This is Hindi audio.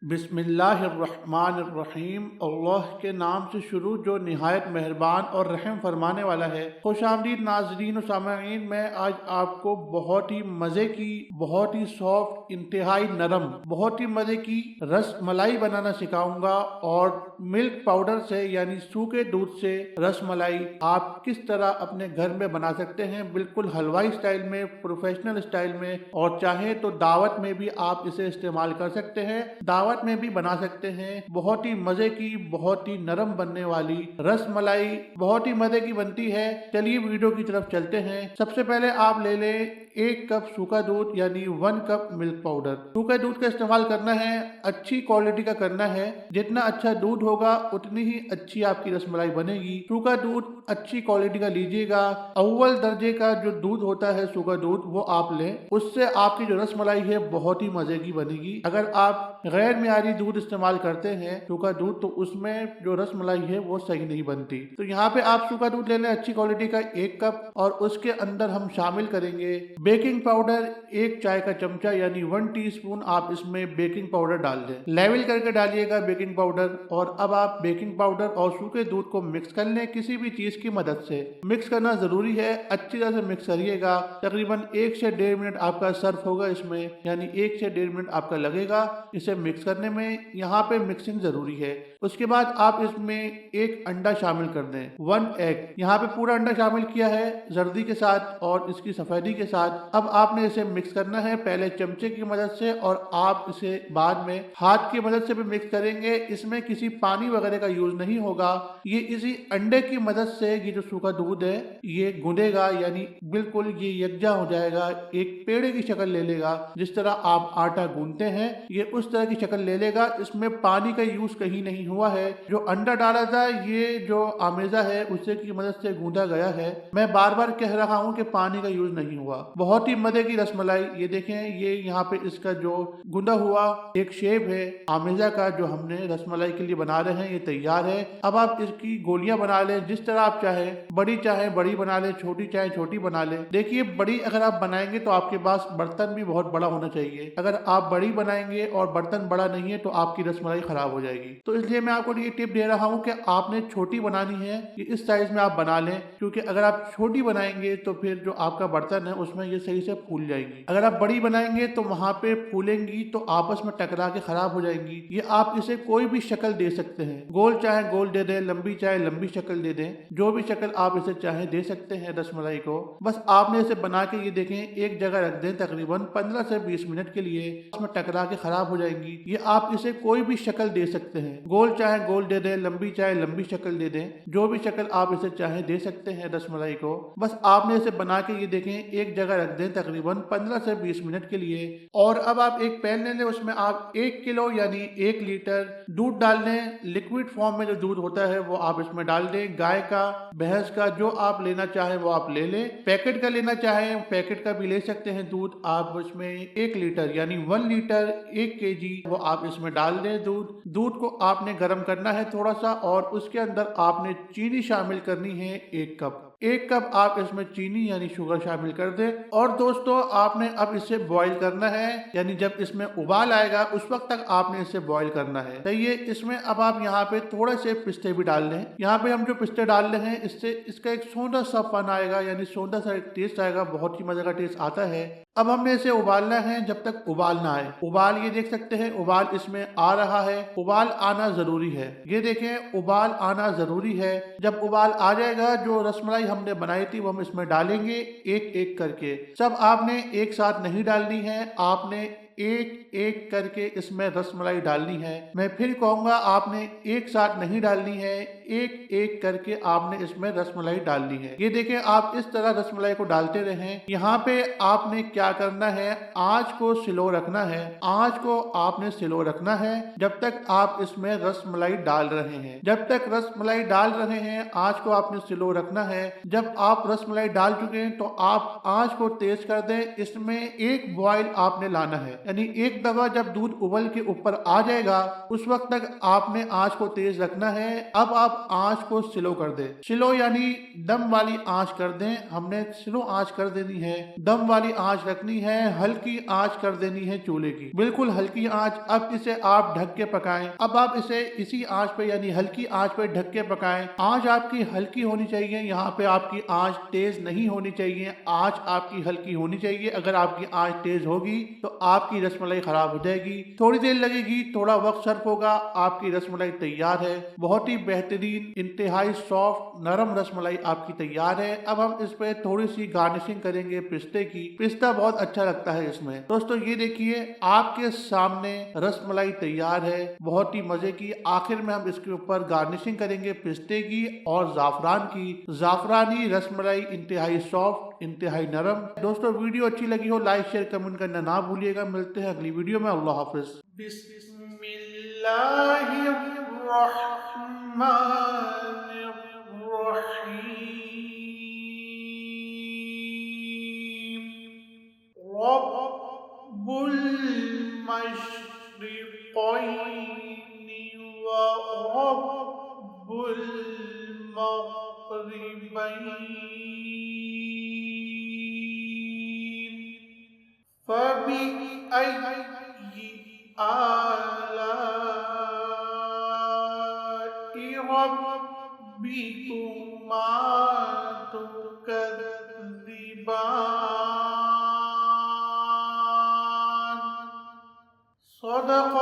बिस्मिल्लाहिर्रहमानिर्रहीम। अल्लाह के नाम से शुरू जो निहायत मेहरबान और रहम फरमाने वाला है। खुशामदीद नाज़रीन और सामईन, मैं आज आपको बहुत ही मज़े की, बहुत ही सॉफ्ट, इंतहाई नरम, बहुत ही मज़े की रस मलाई बनाना सिखाऊंगा। और मिल्क पाउडर से यानी सूखे दूध से रस मलाई आप किस तरह अपने घर में बना सकते हैं, बिल्कुल हलवाई स्टाइल में, प्रोफेशनल स्टाइल में, और चाहे तो दावत में भी आप इसे इस्तेमाल कर सकते हैं, दावत में भी बना सकते हैं। बहुत ही मजे की, बहुत ही नरम बनने वाली रस मलाई बहुत ही मजे की बनती है। चलिए वीडियो की तरफ चलते हैं। सबसे पहले आप ले लें 1 कप सूखा दूध यानी 1 कप मिल्क पाउडर। सूखे दूध का इस्तेमाल करना है, अच्छी क्वालिटी का करना है। जितना अच्छा दूध होगा उतनी ही अच्छी आपकी रसमलाई बनेगी। सूखा दूध अच्छी क्वालिटी का लीजिएगा। अव्वल दर्जे का जो दूध होता है सूखा दूध, वो आप लें। उससे आपकी जो रसमलाई है बहुत ही मजे की बनेगी। अगर आप गैर मियारी दूध इस्तेमाल करते हैं सूखा दूध, तो उसमें जो रसमलाई है वो सही नहीं बनती। तो यहाँ पे आप सूखा दूध ले लें अच्छी क्वालिटी का 1 कप, और उसके अंदर हम शामिल करेंगे बेकिंग पाउडर 1 चाय का चमचा यानी 1 टीस्पून। आप इसमें बेकिंग पाउडर डाल दें, लेवल करके डालिएगा बेकिंग पाउडर। और अब आप बेकिंग पाउडर और सूखे दूध को मिक्स कर लें किसी भी चीज की मदद से। मिक्स करना जरूरी है, अच्छी तरह से मिक्स करिएगा। तकरीबन 1 से 1.5 मिनट आपका सर्व होगा इसमें, यानी 1 से 1.5 मिनट आपका लगेगा इसे मिक्स करने में। यहाँ पे मिक्सिंग जरूरी है। उसके बाद आप इसमें 1 अंडा शामिल कर दें, 1 एग। यहाँ पे पूरा अंडा शामिल किया है जर्दी के साथ और इसकी सफेदी के साथ। अब आपने इसे मिक्स करना है पहले चमचे की मदद से, और आप इसे बाद में हाथ की मदद से भी मिक्स करेंगे। इसमें किसी पानी वगैरह का यूज नहीं होगा। ये इसी अंडे की मदद से ये जो सूखा दूध है ये गूंदेगा, यानी बिल्कुल ये यकजा हो जाएगा, एक पेड़े की शक्ल ले लेगा। जिस तरह आप आटा गूंदते हैं ये उस तरह की शक्ल ले लेगा। इसमें पानी का यूज कहीं नहीं हुआ है। जो अंडा डाला था ये जो आमेजा है उसे की मदद से गूंदा गया है। मैं बार बार कह रहा हूँ कि पानी का यूज नहीं हुआ। बहुत ही मजे की रसमलाई। ये देखें, ये यहाँ पे इसका जो गूंदा हुआ एक शेप है आमेजा का जो हमने रसमलाई के लिए बना रहे हैं, ये तैयार है। अब आप इसकी गोलियां बना लें जिस तरह आप चाहें, बड़ी चाहे बड़ी बना ले, छोटी चाहे छोटी बना ले। देखिए बड़ी अगर आप बनाएंगे तो आपके पास बर्तन भी बहुत बड़ा होना चाहिए। अगर आप बड़ी बनाएंगे और बर्तन बड़ा नहीं है तो आपकी रसमलाई खराब हो जाएगी। तो इसलिए मैं आपको ये टिप दे रहा हूँ कि आपने छोटी बनानी है, कि इस साइज में आप बना लें, क्योंकि अगर आप छोटी बनाएंगे तो फिर जो आपका बर्तन है उसमें ये सही से फूल जाएगी। अगर आप बड़ी बनाएंगे तो वहां पे फूलेंगी तो आपस में टकरा के खराब हो जाएंगी। ये आप इसे कोई भी शक्ल दे सकते हैं, गोल चाहे गोल दे दें, लंबी चाहे लंबी शक्ल दे दें, जो भी शक्ल आप इसे चाहे दे सकते हैं रसमलाई को। बस आपने इसे बना के ये देखें एक जगह रख दें तकरीबन 15 से 20 मिनट के लिए, उसमें टकरा के खराब हो जाएंगी। ये आप इसे कोई भी शक्ल दे सकते हैं, गोल चाहे गोल दे दें, लंबी चाहे लंबी शक्ल दे दें, जो भी शक्ल आप इसे चाहे दे सकते हैं रसमलाई को। बस आपने इसे बना के ये देखें एक जगह रख दें तकरीबन 15 से 20 मिनट के लिए। और अब आप एक पैन ले लें, उसमें आप 1 किलो यानी 1 लीटर दूध डाल लें। लिक्विड फॉर्म में जो दूध होता है वो आप इसमें डाल दें। गाय का, भैंस का, जो आप लेना चाहें वो आप ले लें। पैकेट का लेना चाहें पैकेट का भी ले सकते हैं दूध। आप उसमें 1 लीटर यानी 1 लीटर 1 केजी वो आप इसमें डाल दें। दूध को आपने गर्म करना है थोड़ा सा, और उसके अंदर आपने चीनी शामिल करनी है 1 कप। 1 कप आप इसमें चीनी यानी शुगर शामिल कर दें। और दोस्तों आपने अब इसे बॉईल करना है, यानी जब इसमें उबाल आएगा उस वक्त तक आपने इसे बॉईल करना है। तो ये इसमें अब आप यहाँ पे थोड़े से पिस्ते भी डाल लें। यहाँ पे हम जो पिस्ते डाल रहे हैं इससे इसका एक सौंधा सा पन आएगा, यानी सौंधा सा एक टेस्ट आएगा, बहुत ही मजे का टेस्ट आता है। अब हमने इसे उबालना है जब तक उबाल ना आए। उबाल ये देख सकते हैं उबाल इसमें आ रहा है। उबाल आना जरूरी है, ये देखें उबाल आना जरूरी है। जब उबाल आ जाएगा जो रसमलाई हमने बनाई थी वो हम इसमें डालेंगे एक एक करके। सब आपने एक साथ नहीं डालनी है, आपने एक एक करके इसमें रसमलाई डालनी है। मैं फिर कहूंगा आपने एक साथ नहीं डालनी है, एक एक करके आपने इसमें रसमलाई डालनी है। ये देखें आप इस तरह रसमलाई को डालते रहें। यहाँ पे आपने क्या करना है, आंच को स्लो रखना है। आंच को आपने स्लो रखना है जब तक आप इसमें रसमलाई डाल रहे हैं। जब तक रसमलाई डाल रहे हैं आंच को आपने स्लो रखना है। जब आप रसमलाई डाल चुके हैं तो आप आंच को तेज कर दें। इसमें एक बॉयल आपने लाना है, यानी एक दफा जब दूध उबल के ऊपर आ जाएगा उस वक्त तक आपने आंच को तेज रखना है। अब आप आंच को स्लो कर दें, स्लो यानी दम वाली आंच कर दें। हमने स्लो आंच कर देनी है, दम वाली आंच रखनी है, हल्की आंच कर देनी है चूल्हे की, बिल्कुल हल्की आंच। अब इसे आप ढक के पकाएं। अब आप इसे इसी आंच पे यानी हल्की आंच पे ढक के पकाएं। आंच आपकी हल्की होनी चाहिए, यहाँ पे आपकी आंच तेज नहीं होनी चाहिए, आंच आपकी हल्की होनी चाहिए। अगर आपकी आंच तेज होगी तो आपकी रसमलाई खराब हो जाएगी, थोड़ी देर लगेगी, थोड़ा वक्त सर्फ होगा, आपकी रसमलाई तैयार है। बहुत ही बेहतरीन इंतहाई सॉफ्ट नरम रसमलाई आपकी तैयार है। अब हम इस पे थोड़ी सी गार्निशिंग करेंगे पिस्ते की। पिस्ता बहुत अच्छा लगता है इसमें। दोस्तों ये देखिए आपके सामने रसमलाई तैयार है, बहुत ही मजे की। आखिर में हम इसके ऊपर गार्निशिंग करेंगे पिस्ते की और जाफरान की। जाफरानी रसमलाई इंतहाई सॉफ्ट, इंतहाई नरम। दोस्तों वीडियो अच्छी लगी हो लाइक शेयर कमेंट करना ना भूलिएगा। मिलते हैं अगली वीडियो में। अल्लाह हाफिज। रब्बुल मशरिक़ैनि व रब्बुल मग़रिबैन फ़बिअय्यि आलाइ रब्बिकुमा तुकज़्ज़िबान। सदक़